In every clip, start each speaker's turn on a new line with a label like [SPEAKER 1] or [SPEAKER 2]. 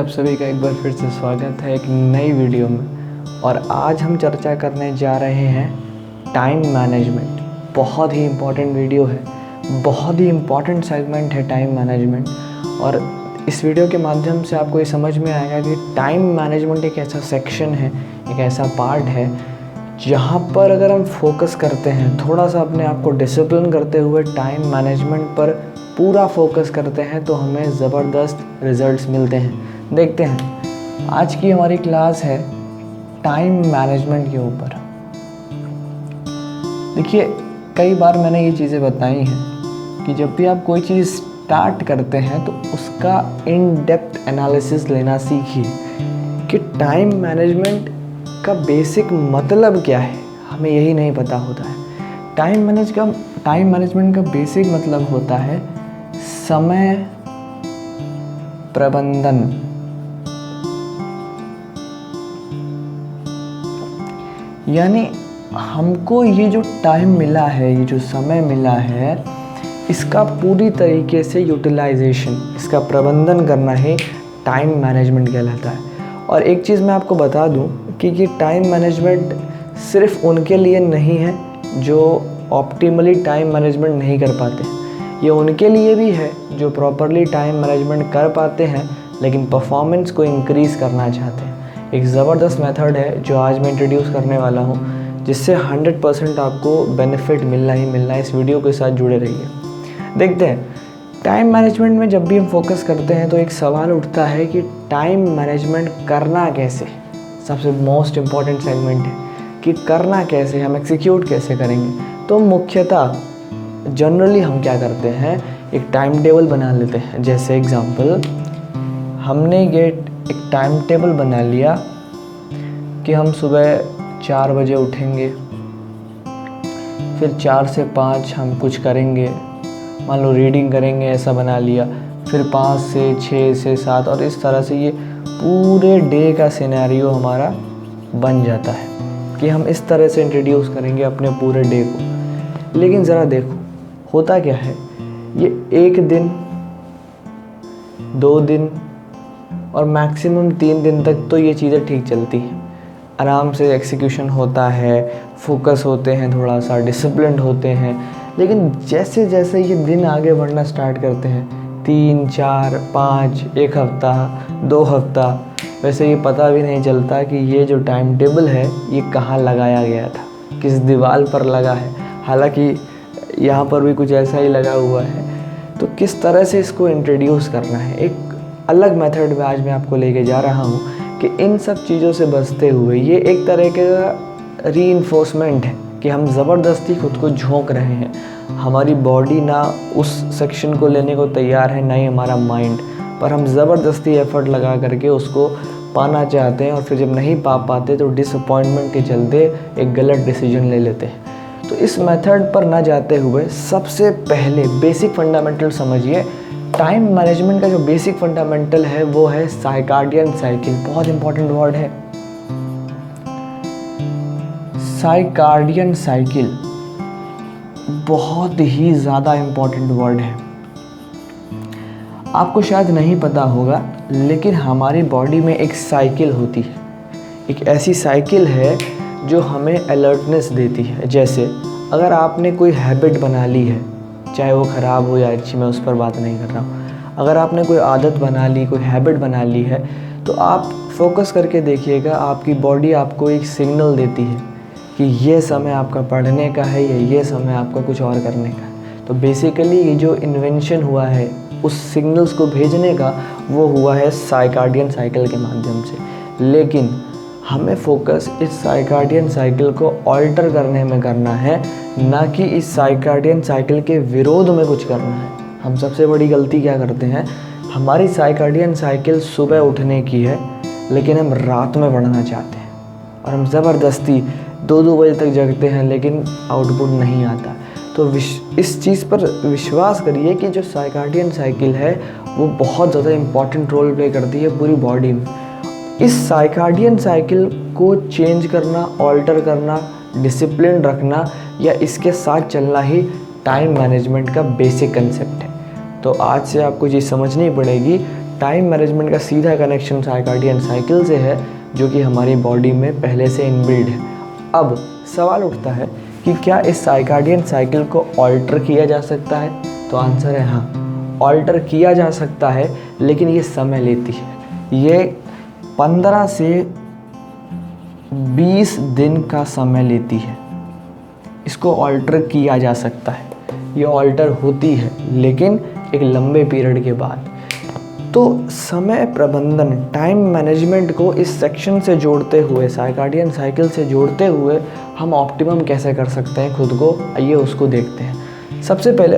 [SPEAKER 1] आप सभी का एक बार फिर से स्वागत है एक नई वीडियो में। और आज हम चर्चा करने जा रहे हैं टाइम मैनेजमेंट। बहुत ही इम्पॉर्टेंट वीडियो है, बहुत ही इम्पॉर्टेंट सेगमेंट है टाइम मैनेजमेंट। और इस वीडियो के माध्यम से आपको ये समझ में आएगा कि टाइम मैनेजमेंट एक ऐसा सेक्शन है, एक ऐसा पार्ट है जहाँ पर अगर हम फोकस करते हैं, थोड़ा सा अपने आप को डिसिप्लिन करते हुए टाइम मैनेजमेंट पर पूरा फोकस करते हैं तो हमें ज़बरदस्त रिजल्ट्स मिलते हैं। देखते हैं, आज की हमारी क्लास है टाइम मैनेजमेंट के ऊपर। देखिए, कई बार मैंने ये चीज़ें बताई हैं कि जब भी आप कोई चीज़ स्टार्ट करते हैं तो उसका इन डेप्थ एनालिसिस लेना सीखिए कि टाइम मैनेजमेंट का बेसिक मतलब क्या है। हमें यही नहीं पता होता है। टाइम मैनेजमेंट का बेसिक मतलब होता है समय प्रबंधन। यानी हमको ये जो टाइम मिला है, ये जो समय मिला है, इसका पूरी तरीके से यूटिलाइजेशन, इसका प्रबंधन करना ही टाइम मैनेजमेंट कहलाता है। और एक चीज़ मैं आपको बता दूं कि ये टाइम मैनेजमेंट सिर्फ उनके लिए नहीं है जो ऑप्टिमली टाइम मैनेजमेंट नहीं कर पाते। ये उनके लिए भी है जो प्रॉपरली टाइम मैनेजमेंट कर पाते हैं लेकिन परफॉर्मेंस को इंक्रीज़ करना चाहते हैं। एक ज़बरदस्त मेथड है जो आज मैं इंट्रोड्यूस करने वाला हूँ, जिससे 100% आपको बेनिफिट मिलना ही मिलना है। इस वीडियो के साथ जुड़े रहिए। देखते हैं, टाइम मैनेजमेंट में जब भी हम फोकस करते हैं तो एक सवाल उठता है कि टाइम मैनेजमेंट करना कैसे। सबसे मोस्ट इम्पॉर्टेंट सेगमेंट है कि करना कैसे, हम एग्जीक्यूट कैसे करेंगे। तो मुख्यतः जनरली हम क्या करते हैं, एक टाइम टेबल बना लेते हैं। जैसे एग्जांपल, हमने ये एक टाइम टेबल बना लिया कि हम सुबह 4 बजे उठेंगे, फिर 4 से 5 हम कुछ करेंगे, मान लो रीडिंग करेंगे, ऐसा बना लिया। फिर 5 से 6 से 7 और इस तरह से ये पूरे डे का सिनेरियो हमारा बन जाता है कि हम इस तरह से इंट्रोड्यूस करेंगे अपने पूरे डे को। लेकिन ज़रा देखो, होता क्या है, ये 1 दिन, 2 दिन और मैक्सिमम 3 दिन तक तो ये चीज़ें ठीक चलती हैं, आराम से एग्जीक्यूशन होता है, फोकस होते हैं, थोड़ा सा डिसिप्लिन्ड होते हैं। लेकिन जैसे जैसे ये दिन आगे बढ़ना स्टार्ट करते हैं, 3, 4, 5, 1 हफ्ता, 2 हफ्ता, वैसे ये पता भी नहीं चलता कि ये जो टाइम टेबल है ये कहाँ लगाया गया था, किस दीवार पर लगा है। हालांकि यहाँ पर भी कुछ ऐसा ही लगा हुआ है। तो किस तरह से इसको इंट्रोड्यूस करना है, एक अलग मेथड में आज मैं आपको लेके जा रहा हूँ कि इन सब चीज़ों से बचते हुए ये एक तरह का रीइंफोर्समेंट है कि हम ज़बरदस्ती खुद को झोंक रहे हैं। हमारी बॉडी ना उस सेक्शन को लेने को तैयार है, ना ही हमारा माइंड, पर हम ज़बरदस्ती एफर्ट लगा करके उसको पाना चाहते हैं और फिर जब नहीं पा पाते तो डिसअपॉइंटमेंट के चलते एक गलत डिसीजन ले लेते हैं। तो इस मेथड पर ना जाते हुए सबसे पहले बेसिक फंडामेंटल समझिए। टाइम मैनेजमेंट का जो बेसिक फंडामेंटल है वो है साइकार्डियन साइकिल। बहुत इंपॉर्टेंट वर्ड है साइकार्डियन साइकिल, बहुत ही ज़्यादा इम्पॉर्टेंट वर्ड है। आपको शायद नहीं पता होगा लेकिन हमारी बॉडी में एक साइकिल होती है, एक ऐसी साइकिल है जो हमें अलर्टनेस देती है। जैसे अगर आपने कोई हैबिट बना ली है, चाहे वो ख़राब हो या अच्छी, मैं उस पर बात नहीं कर रहा हूँ। अगर आपने कोई आदत बना ली, कोई हैबिट बना ली है, तो आप फोकस करके देखिएगा, आपकी बॉडी आपको एक सिग्नल देती है कि ये समय आपका पढ़ने का है या ये समय आपका कुछ और करने का है। तो बेसिकली ये जो इन्वेंशन हुआ है उस सिग्नल्स को भेजने का, वो हुआ है साइकार्डियन साइकिल के माध्यम से। लेकिन हमें फोकस इस साइकार्डियन साइकिल को ऑल्टर करने में करना है, ना कि इस साइकार्डियन साइकिल के विरोध में कुछ करना है। हम सबसे बड़ी गलती क्या करते हैं, हमारी साइकार्डियन साइकिल सुबह उठने की है लेकिन हम रात में पढ़ना चाहते हैं और हम ज़बरदस्ती 2-2 बजे तक जगते हैं लेकिन आउटपुट नहीं आता। तो इस चीज़ पर विश्वास करिए कि जो साइकार्डियन साइकिल है वो बहुत ज़्यादा इम्पॉर्टेंट रोल प्ले करती है पूरी बॉडी में। इस साइकार्डियन साइकिल को चेंज करना, ऑल्टर करना, डिसिप्लिन रखना या इसके साथ चलना ही टाइम मैनेजमेंट का बेसिक कंसेप्ट है। तो आज से आपको ये समझनी पड़ेगी टाइम मैनेजमेंट का सीधा कनेक्शन साइकार्डियन साइकिल से है, जो कि हमारी बॉडी में पहले से इनबिल्ड है। अब सवाल उठता है कि क्या इस साइकार्डियन साइकिल को ऑल्टर किया जा सकता है? तो आंसर है हाँ, ऑल्टर किया जा सकता है, लेकिन ये समय लेती है। ये 15 से 20 दिन का समय लेती है। इसको ऑल्टर किया जा सकता है, ये ऑल्टर होती है, लेकिन एक लंबे पीरियड के बाद। तो समय प्रबंधन, टाइम मैनेजमेंट को इस सेक्शन से जोड़ते हुए, साइकार्डियन साइकिल से जोड़ते हुए हम ऑप्टिमम कैसे कर सकते हैं खुद को, आइए उसको देखते हैं। सबसे पहले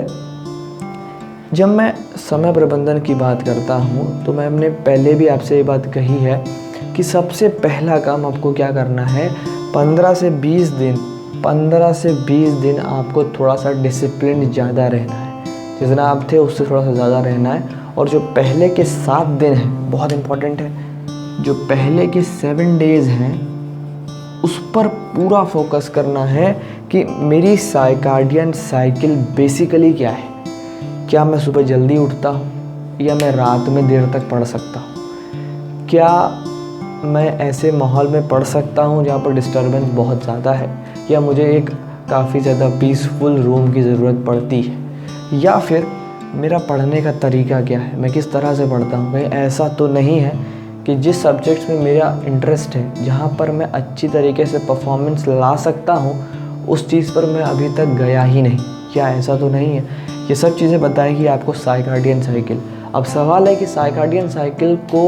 [SPEAKER 1] जब मैं समय प्रबंधन की बात करता हूँ तो मैंने पहले भी आपसे ये बात कही है कि सबसे पहला काम आपको क्या करना है, 15 से 20 दिन आपको थोड़ा सा डिसिप्लिन ज़्यादा रहना है। जितना आप थे उससे थोड़ा सा ज़्यादा रहना है। और जो पहले के 7 दिन हैं बहुत इम्पॉर्टेंट है, जो पहले के 7 डेज़ हैं उस पर पूरा फोकस करना है कि मेरी साइकार्डियन साइकिल बेसिकली क्या है। क्या मैं सुबह जल्दी उठता हूँ या मैं रात में देर तक पढ़ सकता हूँ? क्या मैं ऐसे माहौल में पढ़ सकता हूँ जहाँ पर डिस्टर्बेंस बहुत ज़्यादा है, या मुझे एक काफ़ी ज़्यादा पीसफुल रूम की ज़रूरत पड़ती है? या फिर मेरा पढ़ने का तरीका क्या है, मैं किस तरह से पढ़ता हूँ? कहीं ऐसा तो नहीं है कि जिस सब्जेक्ट्स में मेरा इंटरेस्ट है, जहाँ पर मैं अच्छी तरीके से परफॉर्मेंस ला सकता हूँ, उस चीज़ पर मैं अभी तक गया ही नहीं? क्या ऐसा तो नहीं है? ये सब चीज़ें बताएगी आपको साइकार्डियन साइकिल। अब सवाल है कि साइकार्डियन साइकिल को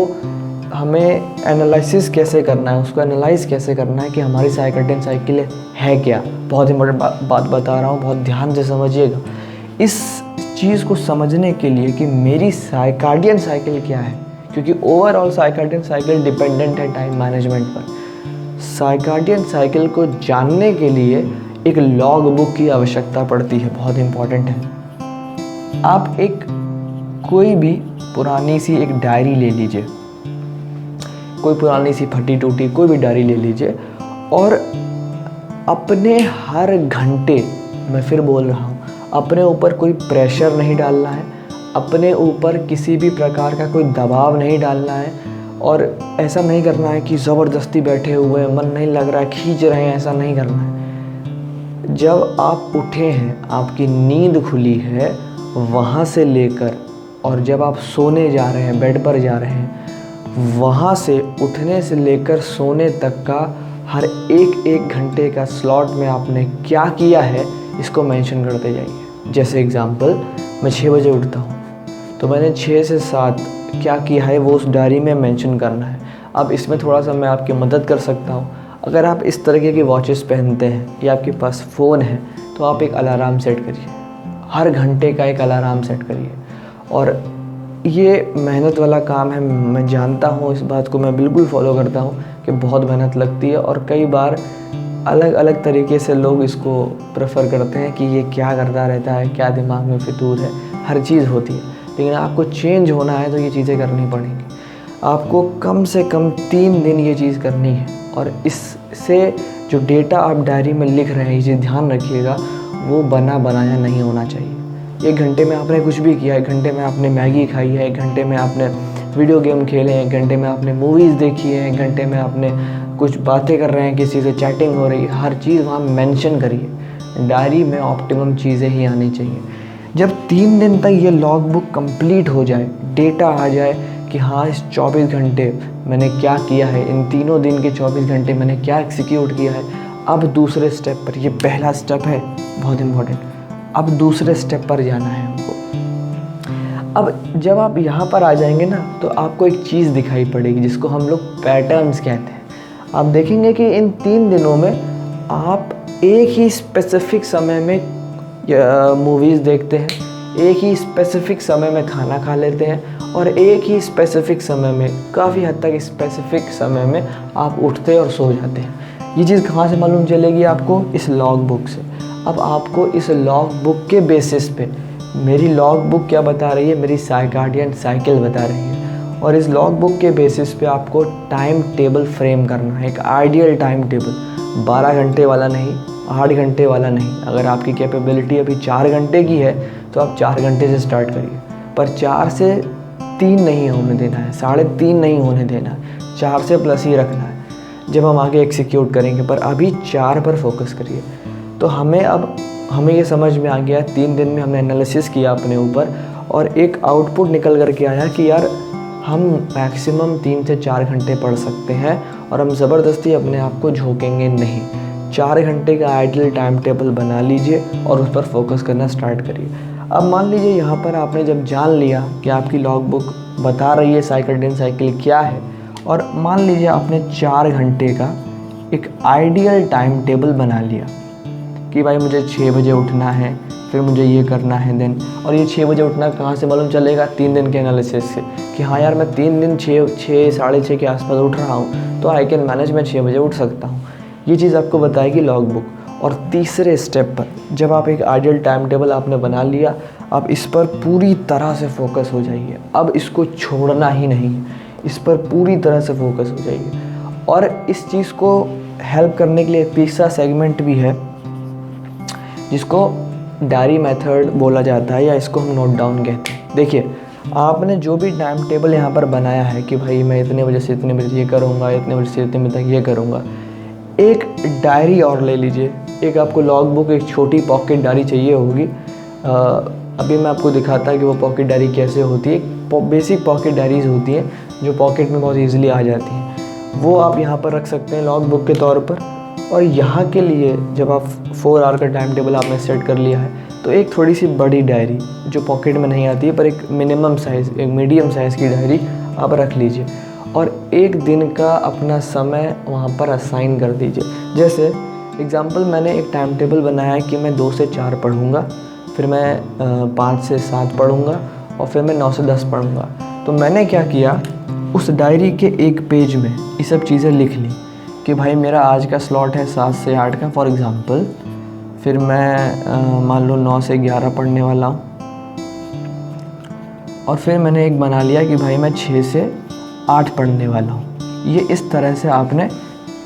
[SPEAKER 1] हमें एनालिसिस कैसे करना है, उसको एनालाइज कैसे करना है कि हमारी साइकार्डियन साइकिल है क्या। बहुत इंपॉर्टेंट बात बता रहा हूँ, बहुत ध्यान से समझिएगा। इस चीज़ को समझने के लिए कि मेरी साइकार्डियन साइकिल क्या है, क्योंकि ओवरऑल साइकार्डियन साइकिल डिपेंडेंट है टाइम मैनेजमेंट पर। साइकार्डियन साइकिल को जानने के लिए एक लॉग बुक की आवश्यकता पड़ती है, बहुत इम्पॉर्टेंट है। आप कोई भी पुरानी सी एक डायरी ले लीजिए, कोई पुरानी सी फटी टूटी कोई भी डायरी ले लीजिए, और अपने हर घंटे, मैं फिर बोल रहा हूँ, अपने ऊपर कोई प्रेशर नहीं डालना है, अपने ऊपर किसी भी प्रकार का कोई दबाव नहीं डालना है, और ऐसा नहीं करना है कि ज़बरदस्ती बैठे हुए हैं, मन नहीं लग रहा है, खींच रहे हैं, ऐसा नहीं करना है। जब आप उठे हैं, आपकी नींद खुली है, वहाँ से लेकर और जब आप सोने जा रहे हैं, बेड पर जा रहे हैं, वहाँ से उठने से लेकर सोने तक का हर एक घंटे का स्लॉट में आपने क्या किया है, इसको मेंशन करते जाइए। जैसे एग्जांपल, मैं 6 बजे उठता हूँ, तो मैंने 6 से 7 क्या किया है वो उस डायरी में मेंशन करना है। अब इसमें थोड़ा सा मैं आपकी मदद कर सकता हूँ। अगर आप इस तरीके की वॉचेस पहनते हैं या आपके पास फ़ोन है, तो आप एक अलार्म सेट करिए, हर घंटे का एक अलार्म सेट करिए। और ये मेहनत वाला काम है, मैं जानता हूँ, इस बात को मैं बिल्कुल फॉलो करता हूँ कि बहुत मेहनत लगती है, और कई बार अलग अलग तरीके से लोग इसको प्रेफर करते हैं कि ये क्या करता रहता है, क्या दिमाग में फितूर है, हर चीज़ होती है। लेकिन आपको चेंज होना है तो ये चीज़ें करनी पड़ेंगी। आपको कम से कम 3 दिन ये चीज़ करनी है, और इससे जो डेटा आप डायरी में लिख रहे हैं, ये चीज़ ध्यान रखिएगा, वो बना बनाया नहीं होना चाहिए। 1 घंटे में आपने कुछ भी किया, 1 घंटे में आपने मैगी खाई है, 1 घंटे में आपने वीडियो गेम खेले हैं, 1 घंटे में आपने मूवीज़ देखी है, 1 घंटे में आपने कुछ बातें कर रहे हैं, किसी से चैटिंग हो रही है, हर चीज़ वहाँ मेंशन करिए। डायरी में ऑप्टिमम चीज़ें ही आनी चाहिए। जब 3 दिन तक ये लॉग बुक कंप्लीट हो जाए, डेटा आ जाए कि हाँ इस 24 घंटे मैंने क्या किया है, इन तीनों दिन के 24 घंटे मैंने क्या एग्जीक्यूट किया है, अब दूसरे स्टेप पर, ये पहला स्टेप है बहुत इम्पोर्टेंट, अब दूसरे स्टेप पर जाना है हमको। अब जब आप यहाँ पर आ जाएंगे ना, तो आपको एक चीज़ दिखाई पड़ेगी जिसको हम लोग पैटर्न्स कहते हैं। आप देखेंगे कि इन 3 दिनों में आप एक ही स्पेसिफिक समय में मूवीज़ देखते हैं, एक ही स्पेसिफिक समय में खाना खा लेते हैं, और एक ही स्पेसिफिक समय में, काफ़ी हद तक स्पेसिफिक समय में आप उठते और सो जाते हैं। ये चीज़ कहाँ से मालूम चलेगी आपको? इस लॉग बुक से। अब आपको इस लॉग बुक के बेसिस पे, मेरी लॉग बुक क्या बता रही है, मेरी साइकार्डियन साइकिल बता रही है, और इस लॉग बुक के बेसिस पे आपको टाइम टेबल फ्रेम करना है, एक आइडियल टाइम टेबल। 12 घंटे वाला नहीं, 8 घंटे वाला नहीं। अगर आपकी कैपेबिलिटी अभी 4 घंटे की है तो आप 4 घंटे से स्टार्ट करिए, पर 4 से 3 नहीं होने देना है, 3.5 नहीं होने देना है, 4 से प्लस ही रखना है जब हम आगे एग्जीक्यूट करेंगे। पर अभी 4 पर फोकस करिए। तो हमें ये समझ में आ गया, 3 दिन में हमने एनालिसिस किया अपने ऊपर और एक आउटपुट निकल कर के आया कि यार हम मैक्सिमम 3 से 4 घंटे पढ़ सकते हैं और हम ज़बरदस्ती अपने आप को झोंकेंगे नहीं। 4 घंटे का आइडियल टाइम टेबल बना लीजिए और उस पर फोकस करना स्टार्ट करिए। अब मान लीजिए यहाँ पर आपने जब जान लिया कि आपकी लॉग बुक बता रही है साइकिल साइकिल क्या है, और मान लीजिए आपने 4 घंटे का एक आइडियल टाइम टेबल बना लिया कि भाई मुझे 6 बजे उठना है, फिर मुझे ये करना है देन, और ये 6 बजे उठना कहाँ से मालूम चलेगा? 3 दिन के एनालिसिस से कि हाँ यार मैं 3 दिन 6 साढ़े 6 के आसपास उठ रहा हूँ तो आई कैन मैनेज, मैं 6 बजे उठ सकता हूँ। ये चीज़ आपको बताएगी लॉग बुक। और तीसरे स्टेप पर जब आप एक आइडियल टाइम टेबल आपने बना लिया, आप इस पर पूरी तरह से फोकस हो जाइए। अब इसको छोड़ना ही नहीं है, इस पर पूरी तरह से फोकस हो जाइए। और इस चीज़ को हेल्प करने के लिए तीसरा सेगमेंट भी है जिसको डायरी मेथड बोला जाता है, या इसको हम नोट डाउन कहते हैं। देखिए आपने जो भी टाइम टेबल यहाँ पर बनाया है कि भाई मैं इतने बजे से इतने बजे ये करूँगा, इतने बजे से इतने बजे तक ये करूँगा, एक डायरी और ले लीजिए। एक आपको लॉग बुक, एक छोटी पॉकेट डायरी चाहिए होगी। अभी मैं आपको दिखाता है कि वो पॉकेट डायरी कैसे होती है। बेसिक पॉकेट डायरीज़ होती हैं जो पॉकेट में बहुत ईजिली आ जाती हैं, वो आप यहाँ पर रख सकते हैं लॉग बुक के तौर पर। और यहाँ के लिए जब आप 4 आवर का टाइम टेबल आपने सेट कर लिया है तो एक थोड़ी सी बड़ी डायरी जो पॉकेट में नहीं आती है पर एक मिनिमम साइज़, एक मीडियम साइज़ की डायरी आप रख लीजिए और एक दिन का अपना समय वहाँ पर असाइन कर दीजिए। जैसे एग्ज़ाम्पल मैंने एक टाइम टेबल बनाया है कि मैं 2 से 4 पढ़ूँगा, फिर मैं 5 से 7 पढ़ूँगा और फिर मैं 9 से 10 पढ़ूँगा। तो मैंने क्या किया, उस डायरी के एक पेज में ये सब चीज़ें लिख ली कि भाई मेरा आज का स्लॉट है 7 से 8 का फॉर एग्ज़ाम्पल, फिर मैं मान लो 9 से 11 पढ़ने वाला हूँ, और फिर मैंने एक बना लिया कि भाई मैं 6 से 8 पढ़ने वाला हूँ। ये इस तरह से आपने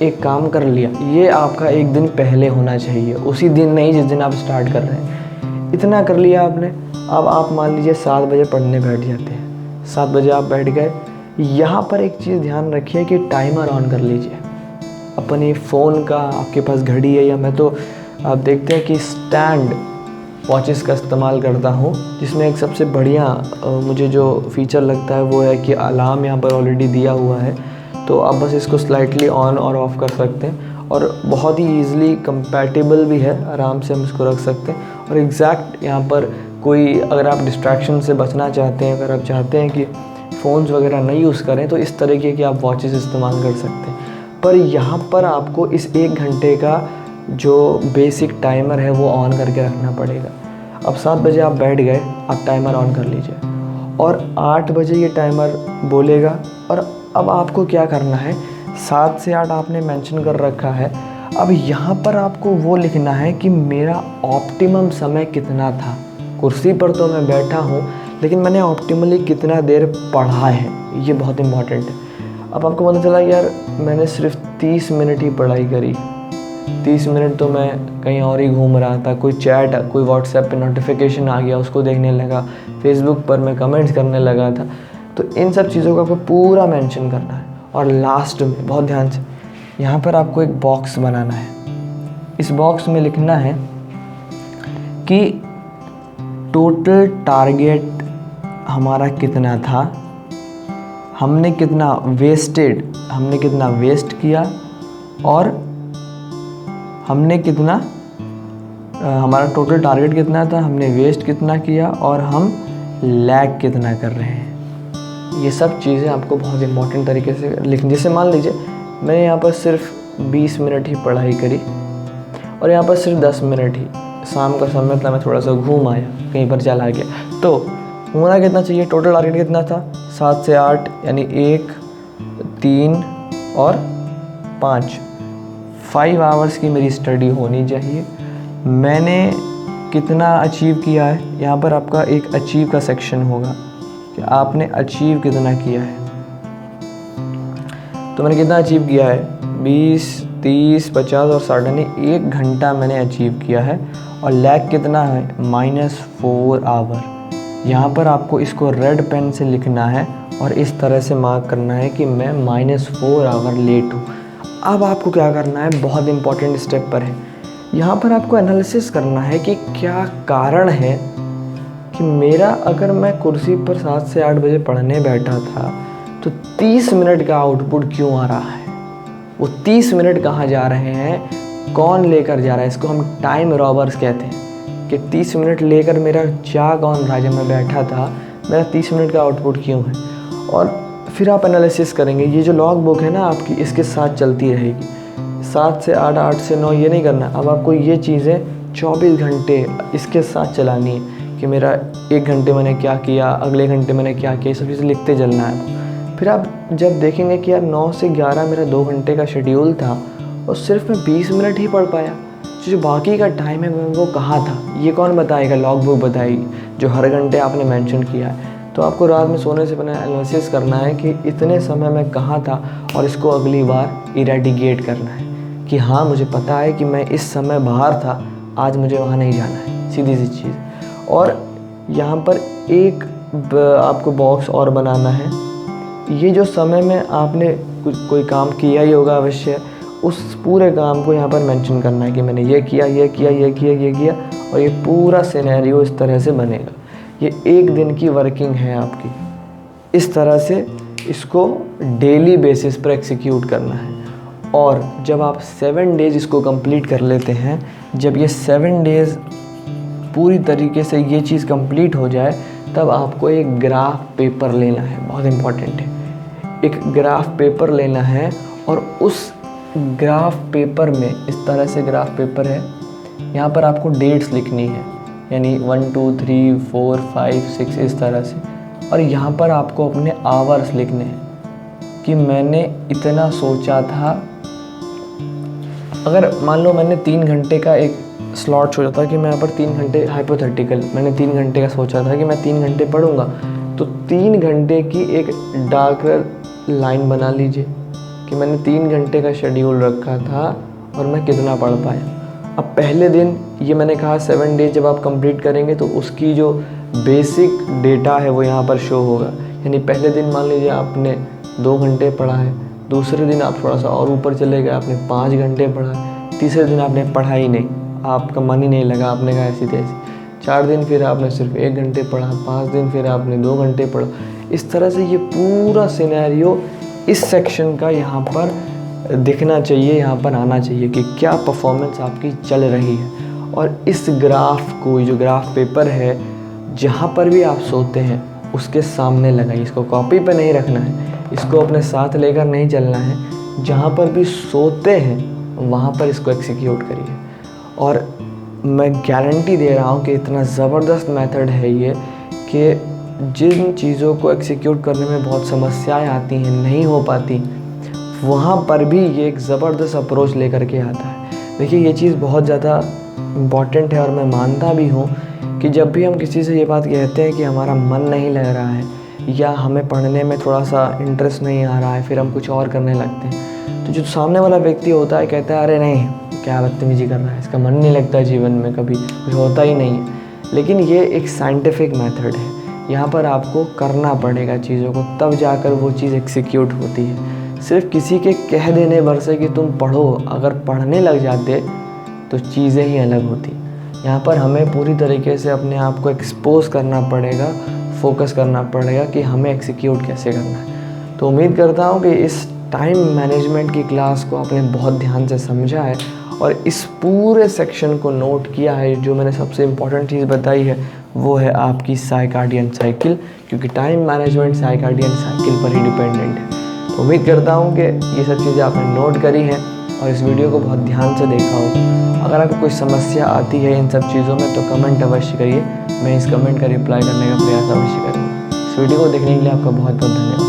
[SPEAKER 1] एक काम कर लिया। ये आपका एक दिन पहले होना चाहिए, उसी दिन नहीं जिस दिन आप स्टार्ट कर रहे हैं। इतना कर लिया आपने। अब आप मान लीजिए 7 बजे पढ़ने बैठ जाते हैं, 7 बजे आप बैठ गए। यहाँ पर एक चीज़ ध्यान रखिए कि टाइमर ऑन कर लीजिए अपने फ़ोन का। आपके पास घड़ी है, या मैं तो आप देखते हैं कि स्टैंड वॉचेस का इस्तेमाल करता हूँ, जिसमें एक सबसे बढ़िया मुझे जो फीचर लगता है वो है कि अलार्म यहाँ पर ऑलरेडी दिया हुआ है, तो आप बस इसको स्लाइटली ऑन और ऑफ़ कर सकते हैं और बहुत ही ईज़िली कंपैटिबल भी है, आराम से हम इसको रख सकते हैं। और एग्जैक्ट यहाँ पर कोई, अगर आप डिस्ट्रैक्शन से बचना चाहते हैं, अगर आप चाहते हैं कि फ़ोन्स वगैरह नहीं यूज़ करें, तो इस तरीके की आप वॉचेस इस्तेमाल कर सकते हैं। पर यहाँ पर आपको इस 1 घंटे का जो बेसिक टाइमर है वो ऑन करके रखना पड़ेगा। अब 7 बजे आप बैठ गए, आप टाइमर ऑन कर लीजिए और 8 बजे ये टाइमर बोलेगा। और अब आपको क्या करना है, 7 से 8 आपने मेंशन कर रखा है। अब यहाँ पर आपको वो लिखना है कि मेरा ऑप्टिमम समय कितना था। कुर्सी पर तो मैं बैठा हूँ, लेकिन मैंने ऑप्टिमली कितना देर पढ़ा है, ये बहुत इम्पॉर्टेंट है। अब आपको पता चला यार मैंने सिर्फ 30 मिनट ही पढ़ाई करी, 30 मिनट तो मैं कहीं और ही घूम रहा था, कोई चैट, कोई व्हाट्सएप पे नोटिफिकेशन आ गया उसको देखने लगा, फेसबुक पर मैं कमेंट्स करने लगा था। तो इन सब चीज़ों को आपको पूरा मेंशन करना है। और लास्ट में बहुत ध्यान से यहाँ पर आपको एक बॉक्स बनाना है। इस बॉक्स में लिखना है कि टोटल टारगेट हमारा कितना था, हमने कितना वेस्ट किया, और हमने कितना, हमारा टोटल टारगेट कितना था, हमने वेस्ट कितना किया, और हम लैग कितना कर रहे हैं। ये सब चीज़ें आपको बहुत इंपॉर्टेंट तरीके से लिखनी। जैसे मान लीजिए मैंने यहाँ पर सिर्फ 20 मिनट ही पढ़ाई करी और यहाँ पर सिर्फ 10 मिनट ही, शाम का समय था, मैं थोड़ा सा घूम आया, कहीं पर चला गया, तो होना कितना चाहिए, टोटल टारगेट कितना था, 7 से 8 यानी 1, 3 और 5 आवर्स की मेरी स्टडी होनी चाहिए। मैंने कितना अचीव किया है, यहाँ पर आपका एक अचीव का सेक्शन होगा कि आपने अचीव कितना किया है। तो मैंने कितना अचीव किया है, 20, 30, 50 और 60 यानी 1 घंटा मैंने अचीव किया है। और लैग कितना है, -4 आवर। यहाँ पर आपको इसको रेड पेन से लिखना है और इस तरह से मार्क करना है कि मैं -4 आवर लेट हूँ। अब आपको क्या करना है, बहुत इंपॉर्टेंट स्टेप पर है। यहाँ पर आपको एनालिसिस करना है कि क्या कारण है कि मेरा, अगर मैं कुर्सी पर 7 से 8 बजे पढ़ने बैठा था तो 30 मिनट का आउटपुट क्यों आ रहा है, वो 30 मिनट कहाँ जा रहे हैं, कौन लेकर जा रहा है। इसको हम टाइम रॉबर्स कहते हैं कि 30 मिनट लेकर मेरा जा कौन रहा है। जब मैं बैठा था मेरा 30 मिनट का आउटपुट क्यों है। और फिर आप एनालिसिस करेंगे। ये जो लॉग बुक है ना आपकी, इसके साथ चलती रहेगी। 7 से 8, 8 से 9 ये नहीं करना। अब आपको ये चीज़ें 24 घंटे इसके साथ चलानी है कि मेरा 1 घंटे मैंने क्या किया, अगले घंटे मैंने क्या किया, ये सब चीज़ें लिखते चलना है। फिर आप जब देखेंगे कि यार 9 से 11 मेरा 2 घंटे का शेड्यूल था और सिर्फ मैं 20 मिनट ही पढ़ पाया, जो बाकी का टाइम है वो कहाँ था, ये कौन बताएगा, लॉग बुक बताएगी जो हर घंटे आपने मेंशन किया है। तो आपको रात में सोने से पहले एनालिसिस करना है कि इतने समय में कहाँ था और इसको अगली बार इरेडिकेट करना है कि हाँ मुझे पता है कि मैं इस समय बाहर था, आज मुझे वहाँ नहीं जाना है, सीधी सी चीज़। और यहाँ पर एक आपको बॉक्स और बनाना है। ये जो समय में आपने कोई काम किया ही होगा अवश्य, उस पूरे काम को यहाँ पर मेंशन करना है कि मैंने ये किया, ये किया, ये किया, ये किया, और ये पूरा सिनेरियो इस तरह से बनेगा। ये 1 दिन की वर्किंग है आपकी। इस तरह से इसको डेली बेसिस पर एग्जीक्यूट करना है। और जब आप 7 डेज़ इसको कंप्लीट कर लेते हैं, जब ये 7 डेज़ पूरी तरीके से ये चीज़ कंप्लीट हो जाए, तब आपको एक ग्राफ पेपर लेना है, बहुत इम्पॉर्टेंट है। एक ग्राफ पेपर लेना है और उस ग्राफ पेपर में, इस तरह से ग्राफ पेपर है, यहाँ पर आपको डेट्स लिखनी है, यानी 1 2 3 4 5 6 इस तरह से। और यहाँ पर आपको अपने आवर्स लिखने हैं कि मैंने इतना सोचा था। अगर मान लो मैंने 3 घंटे का एक स्लॉट सोचा था कि मैं यहाँ पर 3 घंटे, हाइपोथेटिकल मैंने 3 घंटे का सोचा था कि मैं 3 घंटे पढ़ूंगा, तो 3 घंटे की एक डार्क लाइन बना लीजिए कि मैंने 3 घंटे का शेड्यूल रखा था और मैं कितना पढ़ पाया। अब पहले दिन, ये मैंने कहा 7 डेज जब आप कंप्लीट करेंगे तो उसकी जो बेसिक डेटा है वो यहाँ पर शो होगा। यानी पहले दिन मान लीजिए आपने 2 घंटे पढ़ा है, दूसरे दिन आप थोड़ा सा और ऊपर चले गए, आपने 5 घंटे पढ़ा है, तीसरे दिन आपने पढ़ा ही नहीं, आपका मन ही नहीं लगा, आपने कहा ऐसी तैसी। 4 दिन फिर आपने सिर्फ 1 घंटे पढ़ा, 5 दिन फिर आपने 2 घंटे पढ़ा। इस तरह से ये पूरा सिनेरियो इस सेक्शन का यहाँ पर दिखना चाहिए, यहाँ पर आना चाहिए कि क्या परफॉर्मेंस आपकी चल रही है। और इस ग्राफ को, जो ग्राफ पेपर है, जहाँ पर भी आप सोते हैं उसके सामने लगाइए। इसको कॉपी पे नहीं रखना है, इसको अपने साथ लेकर नहीं चलना है। जहाँ पर भी सोते हैं वहाँ पर इसको एग्जीक्यूट करिए। और मैं गारंटी दे रहा हूँ कि इतना ज़बरदस्त मेथड है ये कि जिन चीज़ों को एग्जीक्यूट करने में बहुत समस्याएं आती हैं, नहीं हो पाती, वहाँ पर भी ये एक ज़बरदस्त अप्रोच लेकर के आता है। देखिए ये चीज़ बहुत ज़्यादा इम्पॉर्टेंट है और मैं मानता भी हूँ कि जब भी हम किसी से ये बात कहते हैं कि हमारा मन नहीं लग रहा है या हमें पढ़ने में थोड़ा सा इंटरेस्ट नहीं आ रहा है, फिर हम कुछ और करने लगते हैं, तो जो सामने वाला व्यक्ति होता है कहता है अरे नहीं, क्या बदतमीजी कर रहा है, इसका मन नहीं लगता जीवन में, कभी कुछ होता ही नहीं है। लेकिन ये एक साइंटिफिक मेथड है। यहाँ पर आपको करना पड़ेगा चीज़ों को, तब जाकर वो चीज़ एग्जीक्यूट होती है। सिर्फ किसी के कह देने भर से कि तुम पढ़ो, अगर पढ़ने लग जाते तो चीज़ें ही अलग होती। यहाँ पर हमें पूरी तरीके से अपने आप को एक्सपोज करना पड़ेगा, फोकस करना पड़ेगा कि हमें एग्जीक्यूट कैसे करना है। तो उम्मीद करता हूँ कि इस टाइम मैनेजमेंट की क्लास को आपने बहुत ध्यान से समझा है और इस पूरे सेक्शन को नोट किया है। जो मैंने सबसे इम्पॉर्टेंट चीज़ बताई है वो है आपकी साइकार्डियन साइकिल, क्योंकि टाइम मैनेजमेंट साइकार्डियन साइकिल पर ही डिपेंडेंट है। तो उम्मीद करता हूँ कि ये सब चीज़ें आपने नोट करी हैं और इस वीडियो को बहुत ध्यान से देखा हो। अगर आपको कोई समस्या आती है इन सब चीज़ों में तो कमेंट अवश्य करिए, मैं इस कमेंट का रिप्लाई करने का प्रयास अवश्य करूँगा। इस वीडियो को देखने के लिए आपका बहुत बहुत धन्यवाद।